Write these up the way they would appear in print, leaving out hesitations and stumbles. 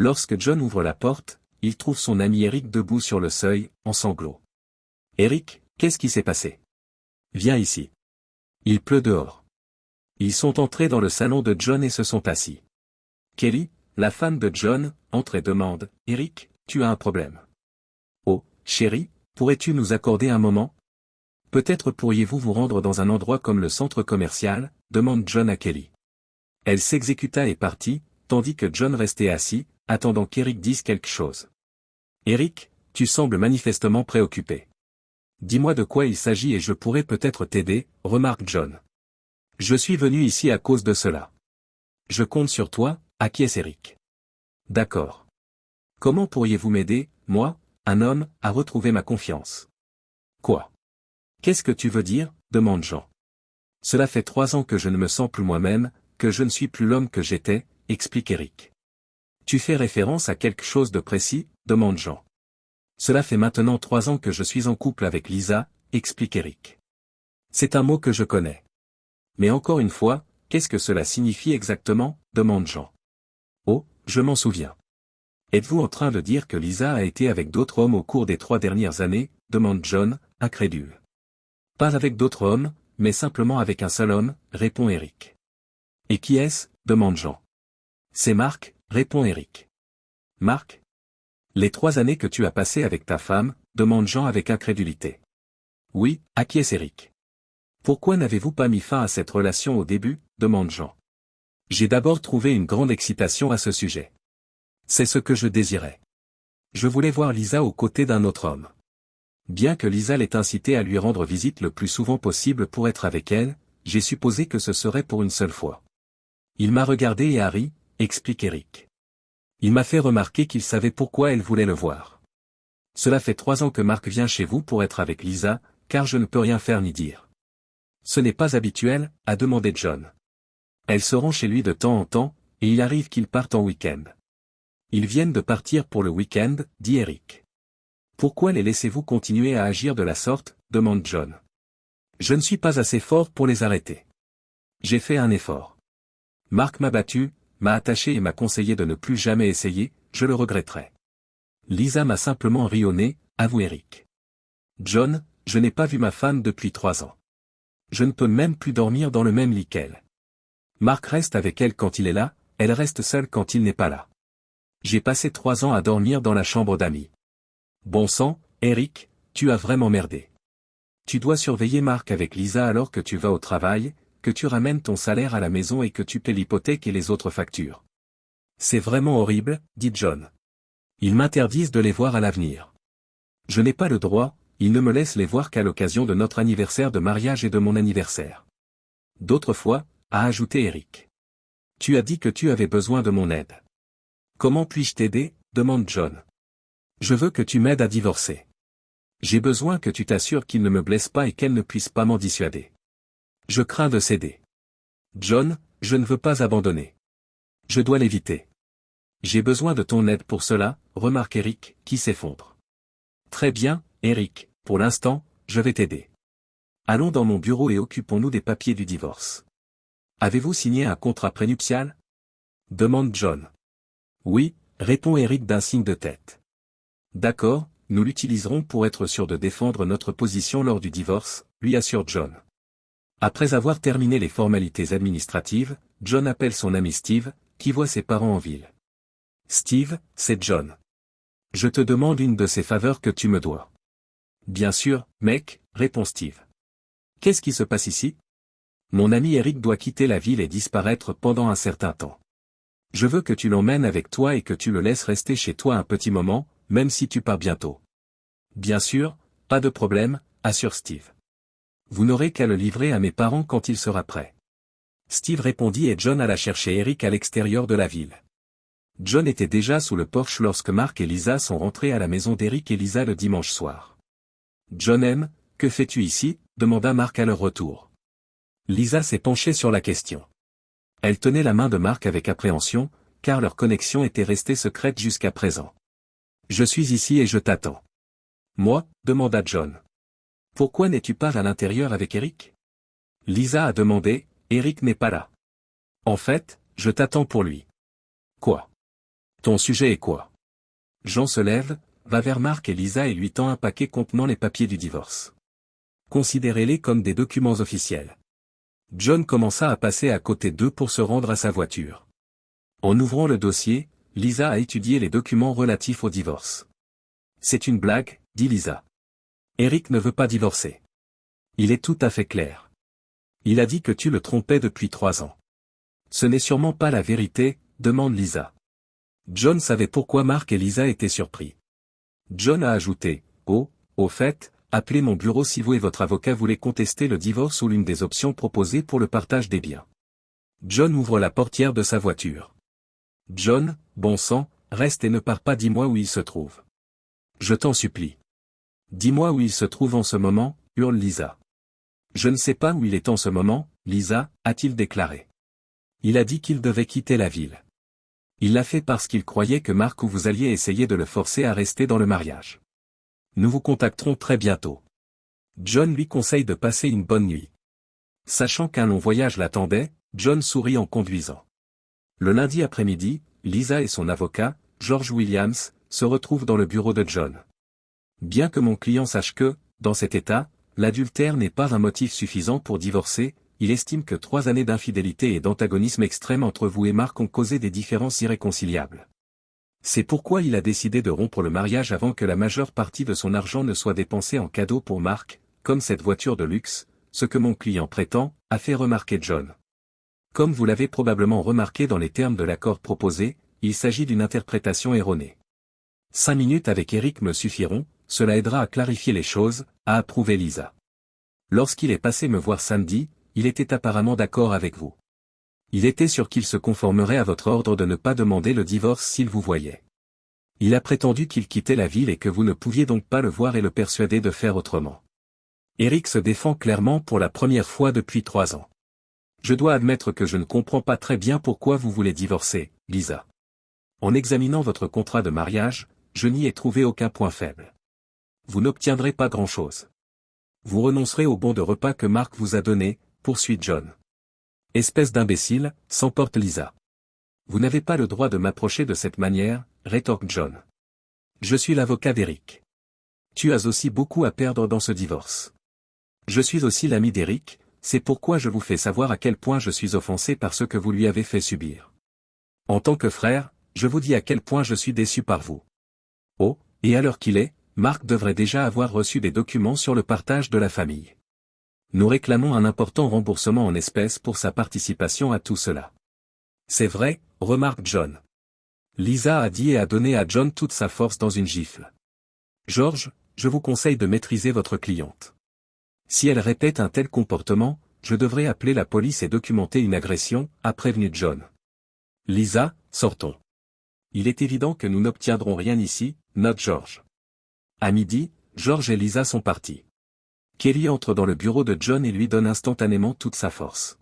Lorsque John ouvre la porte, il trouve son ami Eric debout sur le seuil, en sanglots. Eric, qu'est-ce qui s'est passé? Viens ici. Il pleut dehors. Ils sont entrés dans le salon de John et se sont assis. Kelly, la femme de John, entre et demande, Eric, tu as un problème. Oh, chérie, pourrais-tu nous accorder un moment? Peut-être pourriez-vous vous rendre dans un endroit comme le centre commercial, demande John à Kelly. Elle s'exécuta et partit, tandis que John restait assis, attendant qu'Eric dise quelque chose. Eric, tu sembles manifestement préoccupé. Dis-moi de quoi il s'agit et je pourrais peut-être t'aider, remarque John. Je suis venu ici à cause de cela. Je compte sur toi, acquiesce Eric. D'accord. Comment pourriez-vous m'aider, moi, un homme, à retrouver ma confiance? Quoi? Qu'est-ce que tu veux dire, demande Jean. Cela fait 3 ans que je ne me sens plus moi-même, que je ne suis plus l'homme que j'étais, explique Eric. Tu fais référence à quelque chose de précis, demande Jean. Cela fait maintenant 3 ans que je suis en couple avec Lisa, explique Eric. C'est un mot que je connais. Mais encore une fois, qu'est-ce que cela signifie exactement, demande Jean. Oh, je m'en souviens. Êtes-vous en train de dire que Lisa a été avec d'autres hommes au cours des 3 dernières années, demande John, incrédule. Pas avec d'autres hommes, mais simplement avec un seul homme, répond Eric. Et qui est-ce, demande Jean. C'est Marc, répond Eric. Marc? Les 3 années que tu as passées avec ta femme, demande Jean avec incrédulité. Oui, acquiesce Eric. Pourquoi n'avez-vous pas mis fin à cette relation au début, demande Jean. J'ai d'abord trouvé une grande excitation à ce sujet. C'est ce que je désirais. Je voulais voir Lisa aux côtés d'un autre homme. Bien que Lisa l'ait incité à lui rendre visite le plus souvent possible pour être avec elle, j'ai supposé que ce serait pour une seule fois. Il m'a regardé et a ri, explique Eric. Il m'a fait remarquer qu'il savait pourquoi elle voulait le voir. Cela fait 3 ans que Marc vient chez vous pour être avec Lisa, car je ne peux rien faire ni dire. Ce n'est pas habituel, a demandé John. Elle se rend chez lui de temps en temps, et il arrive qu'ils partent en week-end. Ils viennent de partir pour le week-end, dit Eric. Pourquoi les laissez-vous continuer à agir de la sorte, demande John. Je ne suis pas assez fort pour les arrêter. J'ai fait un effort. Marc m'a battu, m'a attaché et m'a conseillé de ne plus jamais essayer, je le regretterai. Lisa m'a simplement ri au nez, avoue Eric. John, je n'ai pas vu ma femme depuis 3 ans. Je ne peux même plus dormir dans le même lit qu'elle. Marc reste avec elle quand il est là, elle reste seule quand il n'est pas là. J'ai passé 3 ans à dormir dans la chambre d'amis. Bon sang, Eric, tu as vraiment merdé. Tu dois surveiller Marc avec Lisa alors que tu vas au travail, que tu ramènes ton salaire à la maison et que tu paies l'hypothèque et les autres factures. C'est vraiment horrible, dit John. Ils m'interdisent de les voir à l'avenir. Je n'ai pas le droit, ils ne me laissent les voir qu'à l'occasion de notre anniversaire de mariage et de mon anniversaire. D'autres fois, a ajouté Eric. Tu as dit que tu avais besoin de mon aide. Comment puis-je t'aider, demande John. Je veux que tu m'aides à divorcer. J'ai besoin que tu t'assures qu'il ne me blesse pas et qu'elle ne puisse pas m'en dissuader. Je crains de céder. John, je ne veux pas abandonner. Je dois l'éviter. J'ai besoin de ton aide pour cela, remarque Eric, qui s'effondre. Très bien, Eric, pour l'instant, je vais t'aider. Allons dans mon bureau et occupons-nous des papiers du divorce. Avez-vous signé un contrat prénuptial? Demande John. Oui, répond Eric d'un signe de tête. D'accord, nous l'utiliserons pour être sûr de défendre notre position lors du divorce, lui assure John. Après avoir terminé les formalités administratives, John appelle son ami Steve, qui voit ses parents en ville. Steve, c'est John. Je te demande une de ces faveurs que tu me dois. Bien sûr, mec, répond Steve. Qu'est-ce qui se passe ici? Mon ami Eric doit quitter la ville et disparaître pendant un certain temps. Je veux que tu l'emmènes avec toi et que tu le laisses rester chez toi un petit moment, même si tu pars bientôt. Bien sûr, pas de problème, assure Steve. Vous n'aurez qu'à le livrer à mes parents quand il sera prêt. Steve répondit et John alla chercher Eric à l'extérieur de la ville. John était déjà sous le porche lorsque Marc et Lisa sont rentrés à la maison d'Eric et Lisa le dimanche soir. John M, que fais-tu ici? Demanda Marc à leur retour. Lisa s'est penchée sur la question. Elle tenait la main de Marc avec appréhension, car leur connexion était restée secrète jusqu'à présent. Je suis ici et je t'attends. Moi? Demanda John. Pourquoi n'es-tu pas à l'intérieur avec Eric? Lisa a demandé, Eric n'est pas là. En fait, je t'attends pour lui. Quoi? Ton sujet est quoi? Jean se lève, va vers Marc et Lisa et lui tend un paquet contenant les papiers du divorce. Considérez-les comme des documents officiels. John commença à passer à côté d'eux pour se rendre à sa voiture. En ouvrant le dossier, Lisa a étudié les documents relatifs au divorce. C'est une blague, dit Lisa. Eric ne veut pas divorcer. Il est tout à fait clair. Il a dit que tu le trompais depuis 3 ans. Ce n'est sûrement pas la vérité, demande Lisa. John savait pourquoi Marc et Lisa étaient surpris. John a ajouté, oh, au fait, appelez mon bureau si vous et votre avocat voulez contester le divorce ou l'une des options proposées pour le partage des biens. John ouvre la portière de sa voiture. John, bon sang, reste et ne pars pas, dis-moi où il se trouve. Je t'en supplie. Dis-moi où il se trouve en ce moment, hurle Lisa. Je ne sais pas où il est en ce moment, Lisa, a-t-il déclaré. Il a dit qu'il devait quitter la ville. Il l'a fait parce qu'il croyait que Marc ou vous alliez essayer de le forcer à rester dans le mariage. Nous vous contacterons très bientôt. John lui conseille de passer une bonne nuit. Sachant qu'un long voyage l'attendait, John sourit en conduisant. Le lundi après-midi, Lisa et son avocat, George Williams, se retrouvent dans le bureau de John. Bien que mon client sache que, dans cet état, l'adultère n'est pas un motif suffisant pour divorcer, il estime que 3 années d'infidélité et d'antagonisme extrême entre vous et Marc ont causé des différences irréconciliables. C'est pourquoi il a décidé de rompre le mariage avant que la majeure partie de son argent ne soit dépensée en cadeau pour Marc, comme cette voiture de luxe, ce que mon client prétend, a fait remarquer John. Comme vous l'avez probablement remarqué dans les termes de l'accord proposé, il s'agit d'une interprétation erronée. 5 minutes avec Eric me suffiront, cela aidera à clarifier les choses, a approuvé Lisa. Lorsqu'il est passé me voir samedi, il était apparemment d'accord avec vous. Il était sûr qu'il se conformerait à votre ordre de ne pas demander le divorce s'il vous voyait. Il a prétendu qu'il quittait la ville et que vous ne pouviez donc pas le voir et le persuader de faire autrement. Eric se défend clairement pour la première fois depuis 3 ans. Je dois admettre que je ne comprends pas très bien pourquoi vous voulez divorcer, Lisa. En examinant votre contrat de mariage, je n'y ai trouvé aucun point faible. Vous n'obtiendrez pas grand-chose. Vous renoncerez au bon de repas que Marc vous a donné, poursuit John. Espèce d'imbécile, s'emporte Lisa. Vous n'avez pas le droit de m'approcher de cette manière, rétorque John. Je suis l'avocat d'Eric. Tu as aussi beaucoup à perdre dans ce divorce. Je suis aussi l'ami d'Eric, c'est pourquoi je vous fais savoir à quel point je suis offensé par ce que vous lui avez fait subir. En tant que frère, je vous dis à quel point je suis déçu par vous. Oh, et à l'heure qu'il est, Marc devrait déjà avoir reçu des documents sur le partage de la famille. Nous réclamons un important remboursement en espèces pour sa participation à tout cela. C'est vrai, remarque John. Lisa a dit et a donné à John toute sa force dans une gifle. George, je vous conseille de maîtriser votre cliente. Si elle répète un tel comportement, je devrais appeler la police et documenter une agression, a prévenu John. Lisa, sortons. Il est évident que nous n'obtiendrons rien ici, note George. À midi, George et Lisa sont partis. Kelly entre dans le bureau de John et lui donne instantanément toute sa force.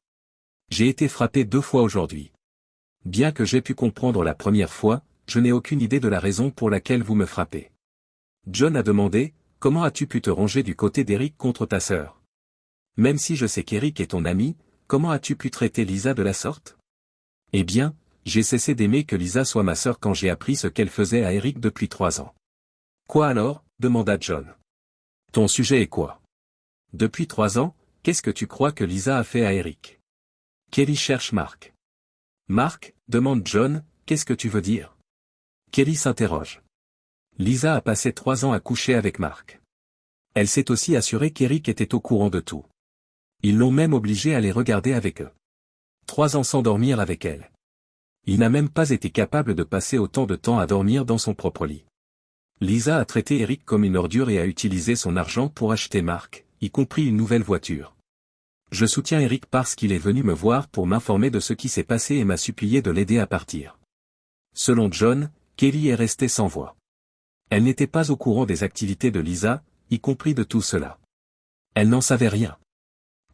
J'ai été frappé 2 fois aujourd'hui. Bien que j'ai pu comprendre la première fois, je n'ai aucune idée de la raison pour laquelle vous me frappez. John a demandé, comment as-tu pu te ranger du côté d'Eric contre ta sœur? Même si je sais qu'Eric est ton ami, comment as-tu pu traiter Lisa de la sorte? Eh bien, j'ai cessé d'aimer que Lisa soit ma sœur quand j'ai appris ce qu'elle faisait à Eric depuis 3 ans. Quoi alors? Demanda John. Ton sujet est quoi? Depuis 3 ans, qu'est-ce que tu crois que Lisa a fait à Eric? Kelly cherche Marc. Marc, demande John, qu'est-ce que tu veux dire? Kelly s'interroge. Lisa a passé 3 ans à coucher avec Marc. Elle s'est aussi assurée qu'Eric était au courant de tout. Ils l'ont même obligé à les regarder avec eux. 3 ans sans dormir avec elle. Il n'a même pas été capable de passer autant de temps à dormir dans son propre lit. Lisa a traité Eric comme une ordure et a utilisé son argent pour acheter Marc, y compris une nouvelle voiture. Je soutiens Eric parce qu'il est venu me voir pour m'informer de ce qui s'est passé et m'a supplié de l'aider à partir. Selon John, Kelly est restée sans voix. Elle n'était pas au courant des activités de Lisa, y compris de tout cela. Elle n'en savait rien.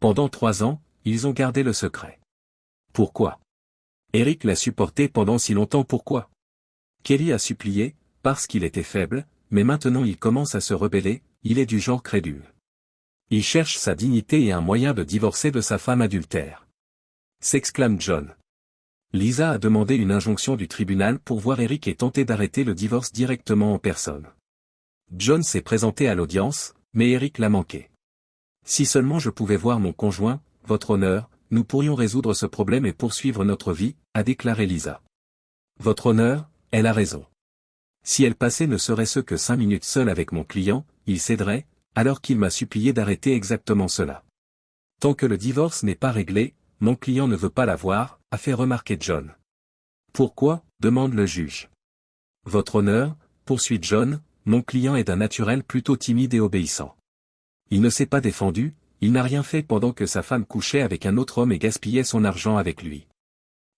Pendant 3 ans, ils ont gardé le secret. Pourquoi? Eric l'a supporté pendant si longtemps, pourquoi? Kelly a supplié, parce qu'il était faible, mais maintenant il commence à se rebeller, il est du genre crédule. Il cherche sa dignité et un moyen de divorcer de sa femme adultère. S'exclame John. Lisa a demandé une injonction du tribunal pour voir Eric et tenter d'arrêter le divorce directement en personne. John s'est présenté à l'audience, mais Eric l'a manqué. Si seulement je pouvais voir mon conjoint, votre honneur, nous pourrions résoudre ce problème et poursuivre notre vie, a déclaré Lisa. Votre honneur, elle a raison. Si elle passait ne serait-ce que 5 minutes seule avec mon client, il céderait, alors qu'il m'a supplié d'arrêter exactement cela. Tant que le divorce n'est pas réglé, mon client ne veut pas l'avoir, a fait remarquer John. Pourquoi, demande le juge. Votre honneur, poursuit John, mon client est d'un naturel plutôt timide et obéissant. Il ne s'est pas défendu, il n'a rien fait pendant que sa femme couchait avec un autre homme et gaspillait son argent avec lui.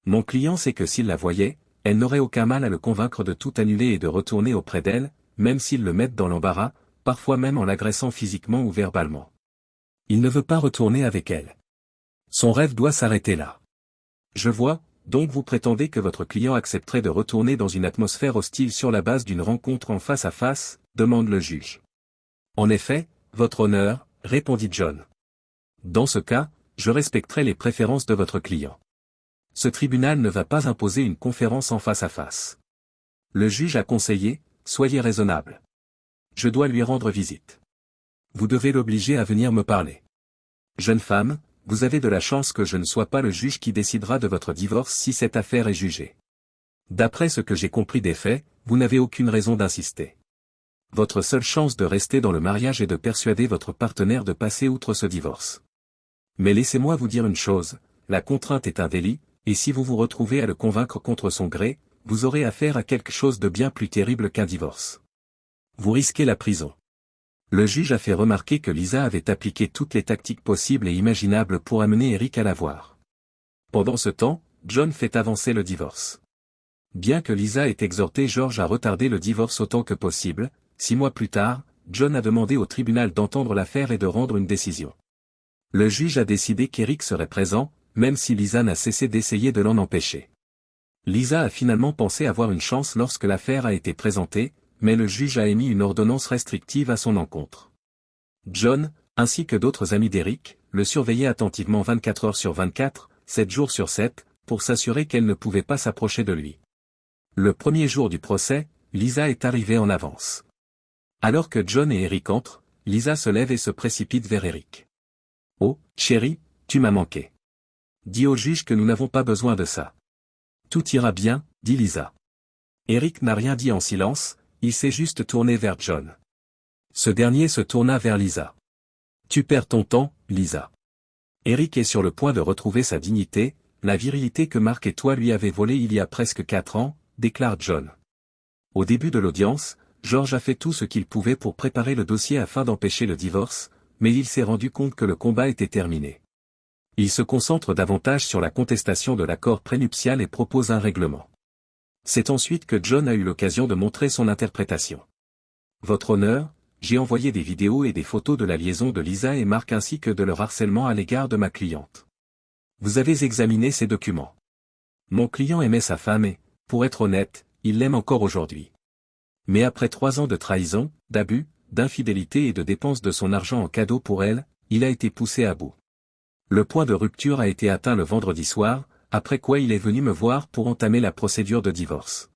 Mon client sait que s'il la voyait, elle n'aurait aucun mal à le convaincre de tout annuler et de retourner auprès d'elle, même s'il le met dans l'embarras, parfois même en l'agressant physiquement ou verbalement. Il ne veut pas retourner avec elle. Son rêve doit s'arrêter là. Je vois, donc vous prétendez que votre client accepterait de retourner dans une atmosphère hostile sur la base d'une rencontre en face à face, demande le juge. En effet, votre honneur, répondit John. Dans ce cas, je respecterai les préférences de votre client. Ce tribunal ne va pas imposer une conférence en face à face. Le juge a conseillé, soyez raisonnable. Je dois lui rendre visite. Vous devez l'obliger à venir me parler. Jeune femme, vous avez de la chance que je ne sois pas le juge qui décidera de votre divorce si cette affaire est jugée. D'après ce que j'ai compris des faits, vous n'avez aucune raison d'insister. Votre seule chance de rester dans le mariage est de persuader votre partenaire de passer outre ce divorce. Mais laissez-moi vous dire une chose, la contrainte est un délit, et si vous vous retrouvez à le convaincre contre son gré, vous aurez affaire à quelque chose de bien plus terrible qu'un divorce. Vous risquez la prison. Le juge a fait remarquer que Lisa avait appliqué toutes les tactiques possibles et imaginables pour amener Eric à la voir. Pendant ce temps, John fait avancer le divorce. Bien que Lisa ait exhorté George à retarder le divorce autant que possible, 6 mois plus tard, John a demandé au tribunal d'entendre l'affaire et de rendre une décision. Le juge a décidé qu'Eric serait présent, même si Lisa n'a cessé d'essayer de l'en empêcher. Lisa a finalement pensé avoir une chance lorsque l'affaire a été présentée, mais le juge a émis une ordonnance restrictive à son encontre. John, ainsi que d'autres amis d'Eric, le surveillaient attentivement 24 heures sur 24, 7 jours sur 7, pour s'assurer qu'elle ne pouvait pas s'approcher de lui. Le premier jour du procès, Lisa est arrivée en avance. Alors que John et Eric entrent, Lisa se lève et se précipite vers Eric. « Oh, chérie, tu m'as manqué. Dis au juge que nous n'avons pas besoin de ça. »« Tout ira bien, » dit Lisa. Eric n'a rien dit en silence, il s'est juste tourné vers John. Ce dernier se tourna vers Lisa. « Tu perds ton temps, Lisa. » Eric est sur le point de retrouver sa dignité, la virilité que Mark et toi lui avez volée il y a presque 4 ans, déclare John. Au début de l'audience, George a fait tout ce qu'il pouvait pour préparer le dossier afin d'empêcher le divorce, mais il s'est rendu compte que le combat était terminé. Il se concentre davantage sur la contestation de l'accord prénuptial et propose un règlement. C'est ensuite que John a eu l'occasion de montrer son interprétation. Votre honneur, j'ai envoyé des vidéos et des photos de la liaison de Lisa et Mark ainsi que de leur harcèlement à l'égard de ma cliente. Vous avez examiné ces documents. Mon client aimait sa femme et, pour être honnête, il l'aime encore aujourd'hui. Mais après 3 ans de trahison, d'abus, d'infidélité et de dépenses de son argent en cadeau pour elle, il a été poussé à bout. Le point de rupture a été atteint le vendredi soir, après quoi il est venu me voir pour entamer la procédure de divorce.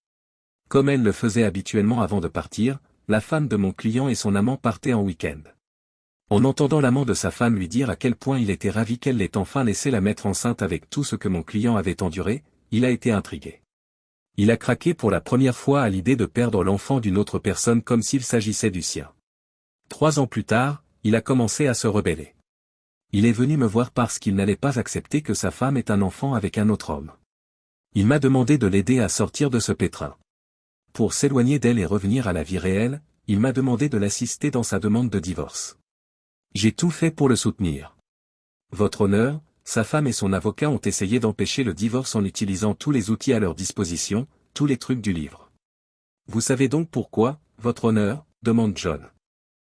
Comme elle le faisait habituellement avant de partir, la femme de mon client et son amant partaient en week-end. En entendant l'amant de sa femme lui dire à quel point il était ravi qu'elle l'ait enfin laissé la mettre enceinte avec tout ce que mon client avait enduré, il a été intrigué. Il a craqué pour la première fois à l'idée de perdre l'enfant d'une autre personne comme s'il s'agissait du sien. 3 ans plus tard, il a commencé à se rebeller. Il est venu me voir parce qu'il n'allait pas accepter que sa femme ait un enfant avec un autre homme. Il m'a demandé de l'aider à sortir de ce pétrin. Pour s'éloigner d'elle et revenir à la vie réelle, il m'a demandé de l'assister dans sa demande de divorce. J'ai tout fait pour le soutenir. Votre honneur, sa femme et son avocat ont essayé d'empêcher le divorce en utilisant tous les outils à leur disposition, tous les trucs du livre. Vous savez donc pourquoi, votre honneur, demande John.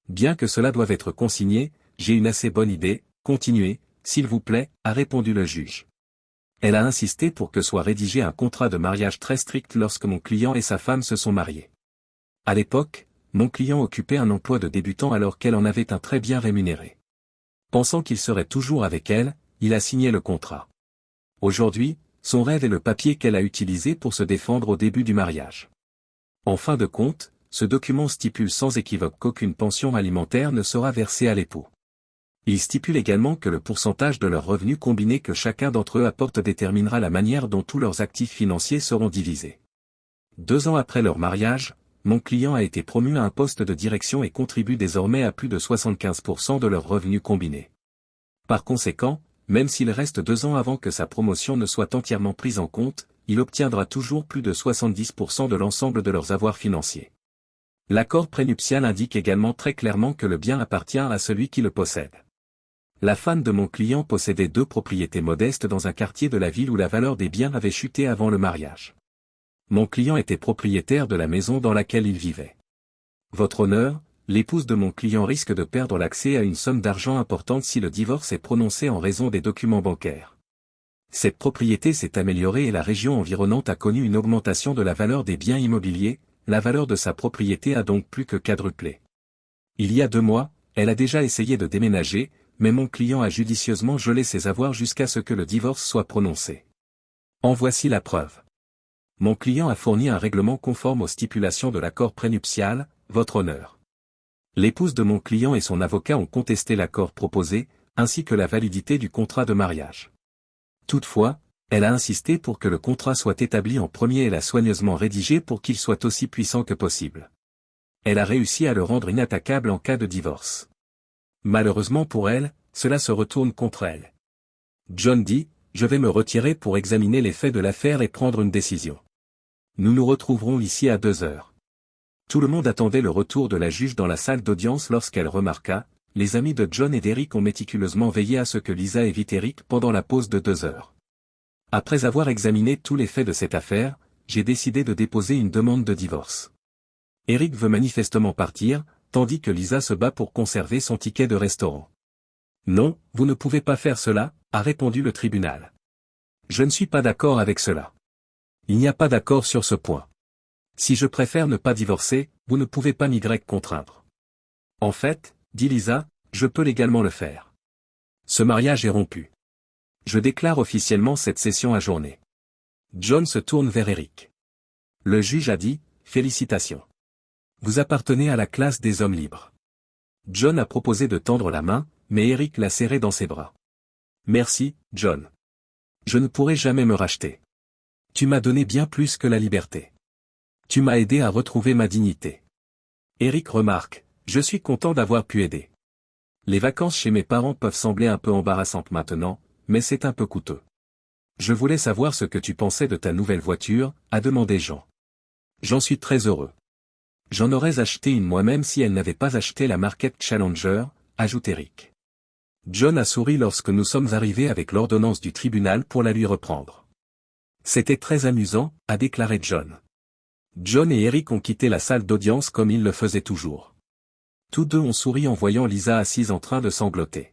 Bien que cela doive être consigné, j'ai une assez bonne idée. Continuez, s'il vous plaît, a répondu le juge. Elle a insisté pour que soit rédigé un contrat de mariage très strict lorsque mon client et sa femme se sont mariés. À l'époque, mon client occupait un emploi de débutant alors qu'elle en avait un très bien rémunéré. Pensant qu'il serait toujours avec elle, il a signé le contrat. Aujourd'hui, son rêve est le papier qu'elle a utilisé pour se défendre au début du mariage. En fin de compte, ce document stipule sans équivoque qu'aucune pension alimentaire ne sera versée à l'époux. Il stipule également que le pourcentage de leurs revenus combinés que chacun d'entre eux apporte déterminera la manière dont tous leurs actifs financiers seront divisés. 2 ans après leur mariage, mon client a été promu à un poste de direction et contribue désormais à plus de 75% de leurs revenus combinés. Par conséquent, même s'il reste 2 ans avant que sa promotion ne soit entièrement prise en compte, il obtiendra toujours plus de 70% de l'ensemble de leurs avoirs financiers. L'accord prénuptial indique également très clairement que le bien appartient à celui qui le possède. La femme de mon client possédait 2 propriétés modestes dans un quartier de la ville où la valeur des biens avait chuté avant le mariage. Mon client était propriétaire de la maison dans laquelle il vivait. Votre honneur, l'épouse de mon client risque de perdre l'accès à une somme d'argent importante si le divorce est prononcé en raison des documents bancaires. Cette propriété s'est améliorée et la région environnante a connu une augmentation de la valeur des biens immobiliers, la valeur de sa propriété a donc plus que quadruplé. Il y a 2 mois, elle a déjà essayé de déménager, mais mon client a judicieusement gelé ses avoirs jusqu'à ce que le divorce soit prononcé. En voici la preuve. Mon client a fourni un règlement conforme aux stipulations de l'accord prénuptial, votre honneur. L'épouse de mon client et son avocat ont contesté l'accord proposé, ainsi que la validité du contrat de mariage. Toutefois, elle a insisté pour que le contrat soit établi en premier et l'a soigneusement rédigé pour qu'il soit aussi puissant que possible. Elle a réussi à le rendre inattaquable en cas de divorce. Malheureusement pour elle, cela se retourne contre elle. John dit, je vais me retirer pour examiner les faits de l'affaire et prendre une décision. Nous nous retrouverons ici à 2 heures. Tout le monde attendait le retour de la juge dans la salle d'audience lorsqu'elle remarqua, les amis de John et d'Eric ont méticuleusement veillé à ce que Lisa évite Eric pendant la pause de 2 heures. Après avoir examiné tous les faits de cette affaire, j'ai décidé de déposer une demande de divorce. Eric veut manifestement partir, tandis que Lisa se bat pour conserver son ticket de restaurant. Non, vous ne pouvez pas faire cela, a répondu le tribunal. Je ne suis pas d'accord avec cela. Il n'y a pas d'accord sur ce point. Si je préfère ne pas divorcer, vous ne pouvez pas m'y contraindre. En fait, dit Lisa, je peux légalement le faire. Ce mariage est rompu. Je déclare officiellement cette session ajournée. John se tourne vers Eric. Le juge a dit, félicitations. Vous appartenez à la classe des hommes libres. John a proposé de tendre la main, mais Eric l'a serré dans ses bras. Merci, John. Je ne pourrai jamais me racheter. Tu m'as donné bien plus que la liberté. Tu m'as aidé à retrouver ma dignité. Eric remarque, je suis content d'avoir pu aider. Les vacances chez mes parents peuvent sembler un peu embarrassantes maintenant, mais c'est un peu coûteux. Je voulais savoir ce que tu pensais de ta nouvelle voiture, a demandé Jean. J'en suis très heureux. J'en aurais acheté une moi-même si elle n'avait pas acheté la Market Challenger, ajoute Eric. John a souri lorsque nous sommes arrivés avec l'ordonnance du tribunal pour la lui reprendre. C'était très amusant, a déclaré John. John et Eric ont quitté la salle d'audience comme ils le faisaient toujours. Tous deux ont souri en voyant Lisa assise en train de sangloter.